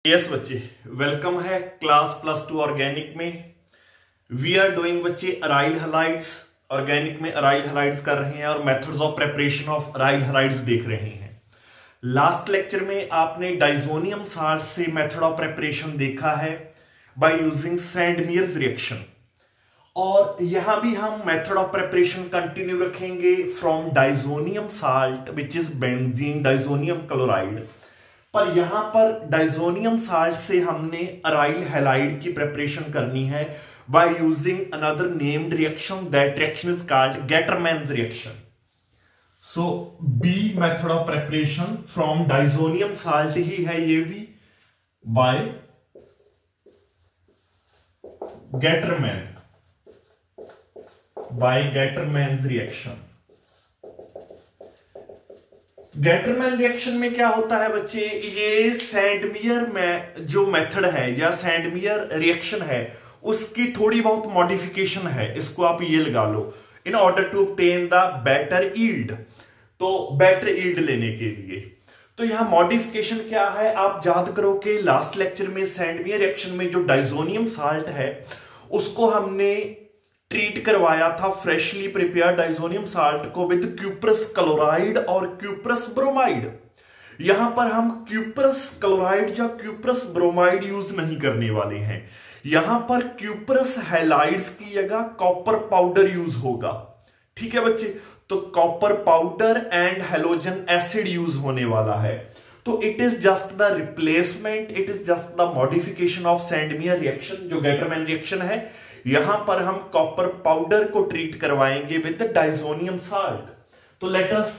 Yes बच्चे, welcome है class +2 organic में। वी आर डूइंग बच्चे अराइल हैलाइड्स। ऑर्गेनिक में अराइल हैलाइड्स कर रहे हैं और methods of preparation of aryl halides देख रहे हैं। लास्ट लेक्चर में आपने डाइजोनियम साल्ट से मेथड ऑफ प्रिपरेशन देखा है बाय यूजिंग सैंडमियर्स रिएक्शन, और यहां भी हम मेथड ऑफ प्रिपरेशन कंटिन्यू रखेंगे from diazonium salt which is benzene diazonium chloride. पर यहां पर डाइजोनियम साल्ट से हमने अराइल हैलाइड की प्रिपरेशन करनी है by using another named reaction. That reaction is called Gattermann's reaction. So B method of preparation from diazonium salt ही है ये भी, by Gattermann's reaction. Gattermann reaction में क्या होता है बच्चे, ये सैंडमियर में जो मेथड है या सैंडमियर रिएक्शन है उसकी थोड़ी बहुत मॉडिफिकेशन है। इसको आप ये लगा लो, in order to obtain the better yield. तो बेटर यील्ड लेने के लिए तो यहां मॉडिफिकेशन क्या है, आप याद करो कि लास्ट लेक्चर में सैंडमियर रिएक्शन में जो डाइजोनियम साल्ट है उसको हमने ट्रीट करवाया था फ्रेशली प्रिपेयर्ड डाइजोनियम साल्ट को विद क्यूप्रस क्लोराइड और क्यूप्रस ब्रोमाइड। यहां पर हम क्यूप्रस क्लोराइड या क्यूप्रस ब्रोमाइड यूज नहीं करने वाले हैं। यहां पर क्यूप्रस हैलाइड्स की जगह कॉपर पाउडर यूज होगा। ठीक है बच्चे, तो copper powder and halogen acid use होने वाला है। तो it is just the replacement, it is just the modification of Sandmeyer reaction जो गेटरमैन रिएक्शन है। यहां पर हम कॉपर पाउडर को ट्रीट करवाएंगे विद डाइजोनियम साल्ट। तो लेट अस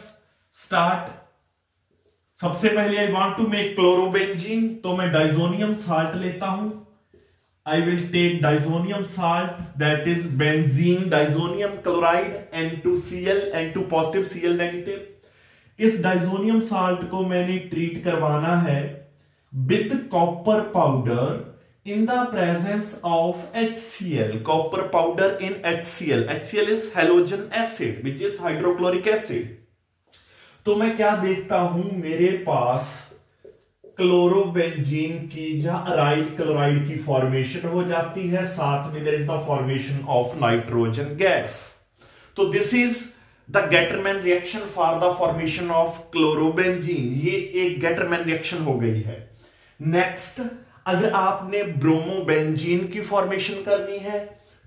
स्टार्ट। सबसे पहले I want to make chlorobenzene, तो मैं डाइजोनियम साल्ट लेता हूं। I will take diazonium salt that is benzene diazonium chloride N2Cl, N2 positive Cl negative. इस डाइजोनियम साल्ट को मैंने ट्रीट करवाना है with copper powder in the presence of HCl, copper powder in HCl. HCl is halogen acid which is hydrochloric acid. तो मैं क्या देखता हूं, मेरे पास क्लोरोबेंजीन की या अराइल क्लोराइड की फॉर्मेशन हो जाती है, साथ में there is the formation of nitrogen gas. तो this is the Gattermann reaction for the formation of chlorobenzene. ये एक गेटरमैन रिएक्शन हो गई है। नेक्स्ट, अगर आपने ब्रोमोबेंजीन की फॉर्मेशन करनी है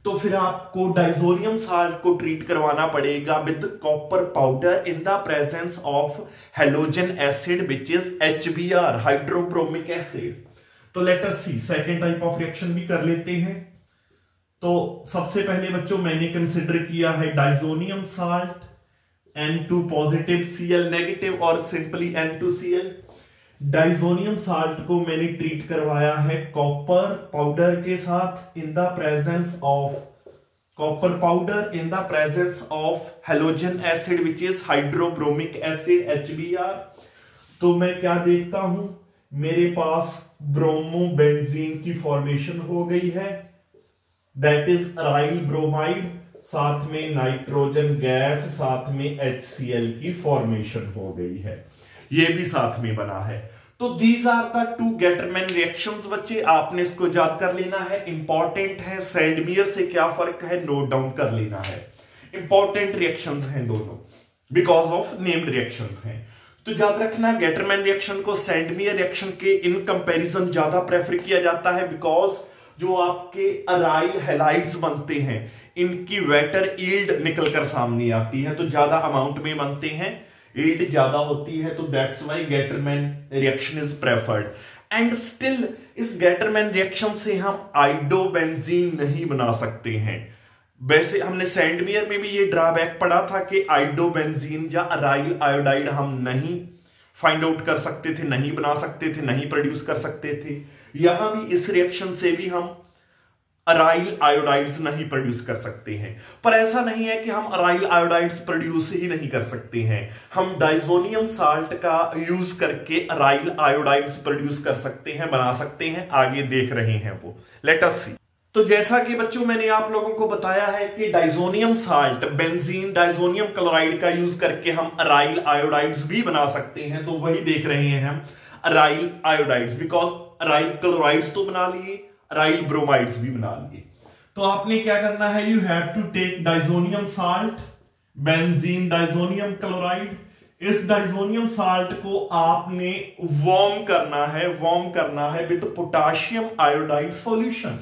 तो फिर आपको डाइजोनियम साल्ट को ट्रीट करवाना पड़ेगा with copper powder in the presence of halogen acid which is HBr, hydrobromic acid. तो let us see second type of reaction भी कर लेते हैं। तो सबसे पहले बच्चों मैंने कंसिडर किया है diazonium salt N2 positive Cl negative और सिंपली N2Cl। डाइजोनियम साल्ट को मैंने ट्रीट करवाया है कॉपर पाउडर के साथ इन the presence of halogen acid which is hydrobromic acid HBr। तो मैं क्या देखता हूं, मेरे पास ब्रोमोबेंजीन की फॉर्मेशन हो गई है, दैट इज अराइल ब्रोमाइड, साथ में नाइट्रोजन गैस, साथ में HCl की फॉर्मेशन हो गई है, ये भी साथ में बना है। तो these are the two Gattermann reactions बच्चे, आपने इसको याद कर लेना है, इंपॉर्टेंट है। सैंडमियर से क्या फर्क है नोट डाउन कर लेना है। इंपॉर्टेंट रिएक्शंस हैं दोनों बिकॉज ऑफ नेम्ड रिएक्शंस हैं। तो याद रखना, गेटरमैन रिएक्शन को सैंडमियर रिएक्शन के इन कंपैरिजन ज्यादा प्रेफर किया जाता है बिकॉज जो आपके अराइल हैलाइड्स बनते हैं इनकी वेटर यील्ड निकलकर सामने आती है, तो ज्यादा अमाउंट में बनते हैं, यील्ड ज्यादा होती है, तो that's why Gattermann reaction is preferred. And still इस गेटरमैन रिएक्शन से हम आइडोबेंजीन नहीं बना सकते हैं। वैसे हमने सैंडमियर में भी ये ड्रॉबैक पढ़ा था कि आइडोबेंजीन या अराइल आयोडाइड हम नहीं फाइंड आउट कर सकते थे, नहीं बना सकते थे, नहीं प्रोड्यूस कर सकते थे। यहां भी इस रिएक्शन से भी हम अराइल आयोडाइड्स नहीं प्रोड्यूस कर सकते हैं। पर ऐसा नहीं है कि हम अराइल आयोडाइड्स प्रोड्यूस ही नहीं कर सकते हैं, हम डाइजोनियम साल्ट का यूज करके अराइल आयोडाइड्स प्रोड्यूस कर सकते हैं, बना सकते हैं, आगे देख रहे हैं वो। लेट अस सी। तो जैसा कि बच्चों मैंने आप लोगों को बताया है कि diazonium salt benzene diazonium chloride का यूज करके हम अराइल आयोडाइड्स भी बना सकते हैं, तो वही देख रहे हैं हम aryl iodides, because aryl chlorides तो बना लिए, अराइल ब्रोमाइड्स भी बना लिए। तो आपने क्या करना है, you have to take diazonium salt, benzene diazonium chloride. इस डाइजोनियम साल्ट को आपने वार्म करना है with potassium iodide solution,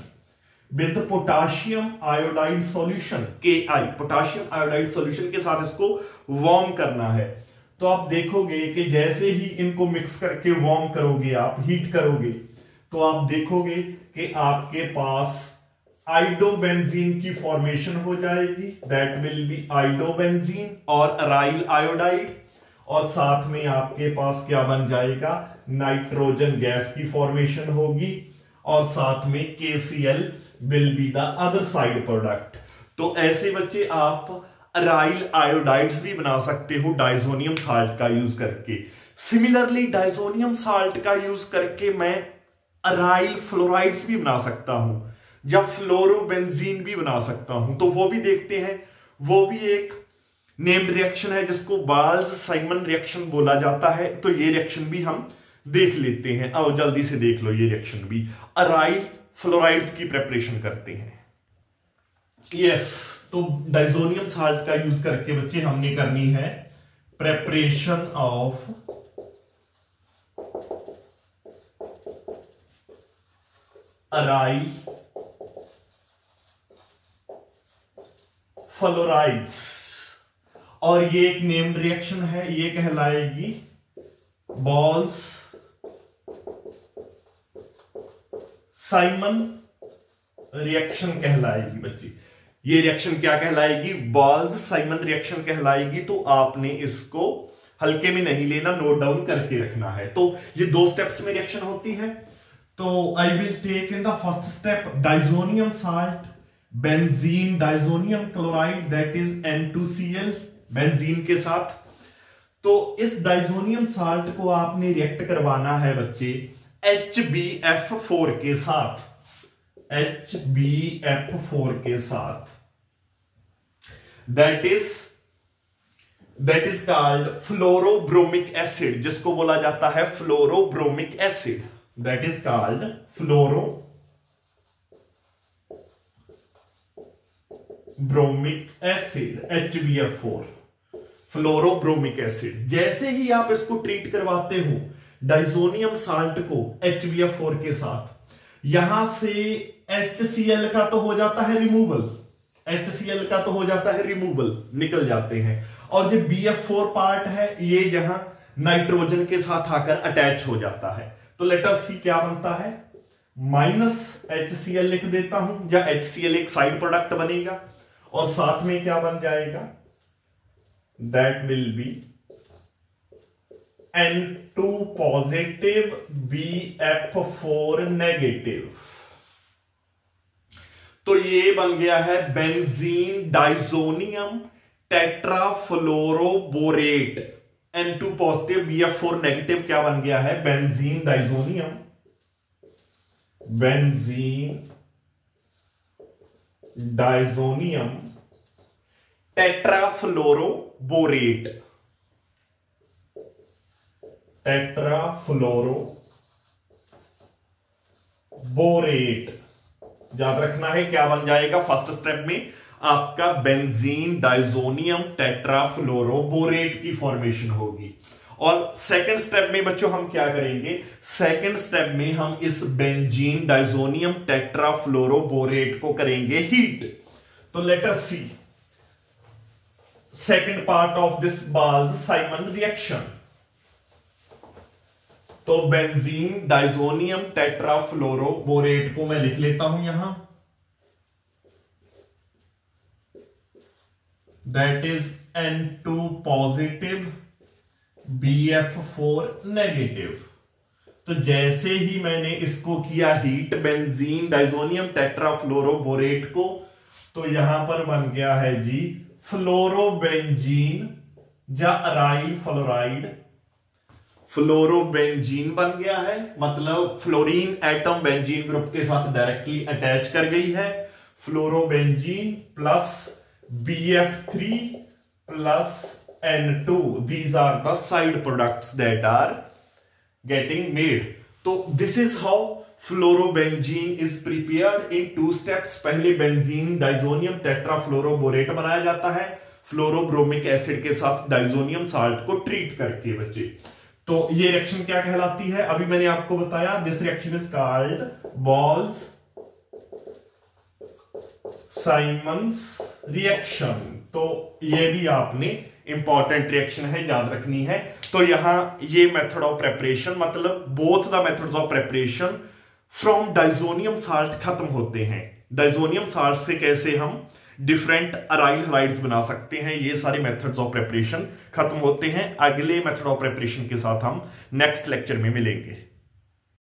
with potassium iodide solution KI, potassium iodide solution के साथ इसको वार्म करना है। तो आप देखोगे कि जैसे ही इनको मिक्स करके वार्म करोगे, आप हीट करोगे, तो आप देखोगे कि आपके पास आइडोबेंजीन की फॉर्मेशन हो जाएगी, दैट विल बी आइडोबेंजीन और अराइल आयोडाइड, और साथ में आपके पास क्या बन जाएगा, नाइट्रोजन गैस की फॉर्मेशन होगी, और साथ में KCl will be the other side product. तो ऐसे बच्चे आप अराइल आयोडाइड्स भी बना सकते हो डाइजोनियम साल्ट का यूज करके। सिमिलरली डाइजोनियम साल्ट का यूज करके मैं अराइल फ्लोराइड्स भी बना सकता हूं, या फ्लोरोबेंजीन भी बना सकता हूं। तो वो भी देखते हैं, वो भी एक नेम्ड रिएक्शन है जिसको बाल्ज-साइमन रिएक्शन बोला जाता है। तो ये रिएक्शन भी हम देख लेते हैं, और जल्दी से देख लो ये रिएक्शन भी। अराइल फ्लोराइड्स की प्रेपरेशन करते हैं। यस, तो डाइजोनियम साल्ट का यूज करके बच्चे हमने करनी है प्रेपरेशन ऑफ अराइल फ्लोराइड्स, और ये एक नेम्ड रिएक्शन है, ये कहलाएगी बॉल्स साइमन रिएक्शन कहलाएगी बच्चे। ये रिएक्शन क्या कहलाएगी, बॉल्स साइमन रिएक्शन कहलाएगी। तो आपने इसको हल्के में नहीं लेना, नोट डाउन करके रखना है। तो ये 2 स्टेप्स में रिएक्शन होती है। तो I will take in the first step diazonium salt, benzene diazonium chloride, that is N2Cl, benzene के साथ। तो इस डाइजोनियम साल्ट को आपने रिएक्ट करवाना है बच्चे HbF4 के साथ, HbF4 के साथ, that is called fluorobromic acid, जिसको बोला जाता है fluorobromic acid, that is called fluorobromic acid, HbF4, fluorobromic acid. जैसे ही आप इसको ट्रीट करवाते हो डाइजोनियम साल्ट को HbF4 के साथ, यहां से HCl का तो हो जाता है रिमूवल, HCl का तो हो जाता है रिमूवल, निकल जाते हैं। और जो BF4 पार्ट है, ये जहां नाइट्रोजन के साथ आकर अटैच हो जाता है। तो लेट अस सी क्या बनता है, -HCl लिख देता हूं, या HCl एक साइड प्रोडक्ट बनेगा, और साथ में क्या बन जाएगा, that will be N2 positive BF4 negative. तो ये बन गया है benzene diazonium tetrafluoroborate, N2 positive BF4 negative क्या बन गया है, बेंजीन डाइजोनियम टेट्राफ्लोरोबोरेट, टेट्राफ्लोरोबोरेट याद रखना है क्या बन जाएगा। फर्स्ट स्टेप में आपका बेंजीन डाइजोनियम टेट्राफ्लोरोबोरेट की फॉर्मेशन होगी, और सेकंड स्टेप में बच्चों हम क्या करेंगे, सेकंड स्टेप में हम इस बेंजीन डाइजोनियम टेट्राफ्लोरोबोरेट को करेंगे हीट। तो let us see second part of this Balz Schiemann reaction. तो बेंजीन डाइजोनियम टेट्राफ्लोरोबोरेट को मैं लिख लेता हूं यहां, that is N2 positive BF4 negative. तो जैसे ही मैंने इसको किया हीट बेंजीन डाइजोनियम टेट्राफ्लोरोबोरेट को, तो यहां पर बन गया है जी फ्लोरोबेंजीन या अराइल फ्लोराइड। फ्लोरोबेंजीन बन गया है, मतलब फ्लोरीन एटम बेंजीन ग्रुप के साथ डायरेक्टली अटैच कर गई है। Fluorobenzene plus BF3 plus N2, these are the side products that are getting made। तो this is how fluorobenzene is prepared in 2 steps. पहले बेंजीन डाइजोनियम टेट्राफ्लोरोबोरेट बनाया जाता है फ्लोरोब्रोमिक एसिड के साथ डाइजोनियम साल्ट को ट्रीट करके बच्चे। तो ये रिएक्शन क्या कहलाती है, अभी मैंने आपको बताया, this reaction is called Balz साइमंस रिएक्शन। तो ये भी आपने इंपॉर्टेंट रिएक्शन है, याद रखनी है। तो यहां ये मेथड ऑफ प्रेपरेशन, मतलब both the methods of preparation from diazonium salt खत्म होते हैं। डाइजोनियम साल्ट से कैसे हम डिफरेंट अराइल हलाइड्स बना सकते हैं, ये सारे मेथड्स ऑफ प्रेपरेशन खत्म होते हैं। अगले मेथड ऑफ प्रेपरेशन के साथ हम नेक्स्ट लेक्चर में मिलेंगे।